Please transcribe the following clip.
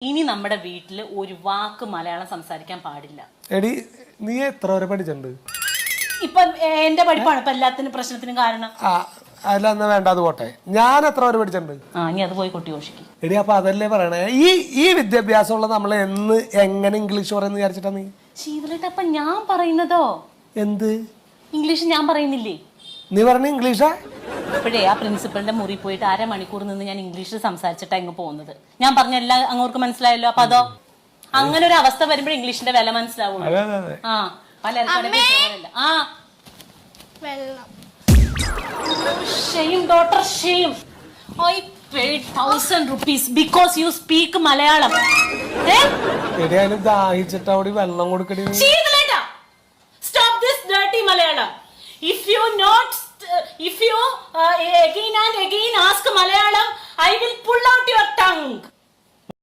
ഇനി നമ്മുടെ വീട്ടില് ഒരു വാക്ക് മലയാളം സംസാരിക്കാൻ പാടില്ല. എടി നീ എത്ര വരെ പഠിച്ചിട്ടുണ്ട്? ഇപ്പൊ എന്റെ പഠിപ്പാണ് ഇപ്പൊ എല്ലാത്തിനും പ്രശ്നത്തിനും കാരണം. അല്ല എന്നാ വേണ്ട, അത് പോട്ടെ. ഞാൻ എത്ര വരെ പഠിച്ചിട്ടുണ്ട്? ഇനി അത് പോയി കൊട്ടി ഘോഷിക്കും. എടി അപ്പൊ അതല്ലേ പറയണേ, ഈ വിദ്യാഭ്യാസം ഉള്ള നമ്മൾ എങ്ങനെ ഇംഗ്ലീഷ് പറയുന്ന വിചാരിച്ചിട്ടാ നീ? ശീതളേട്ട അപ്പൊ ഞാൻ പറയുന്നതോ എന്ത് ഇംഗ്ലീഷ് ഞാൻ പറയുന്നില്ലേ? നീ പറഞ്ഞ ഇംഗ്ലീഷാ? ഇപ്പോഴേ ആ പ്രിൻസിപ്പളിന്റെ മുറി പോയിട്ട് 1/2 മണിക്കൂർ നിന്ന് ഞാൻ ഇംഗ്ലീഷിൽ സംസാരിച്ചിട്ടാ ഇങ്ങ് പോകുന്നത്. ഞാൻ പറഞ്ഞ എല്ലാം അങ്ങോർക്ക് മനസ്സിലായല്ലോ. അപ്പൊ അതോ അങ്ങനെ ഒരു അവസ്ഥ വരുമ്പോഴേ ഇംഗ്ലീഷിന്റെ വില മനസ്സിലാവുള്ളൂ. Shame, daughter, shame. I paid 1,000 rupees because you speak Malayalam. ദാഹിച്ചിട്ടവിടെ വെള്ളം കൊടുക്കടി. Stop this dirty Malayalam. If you again and again ask Malayalam, I will pull out your tongue.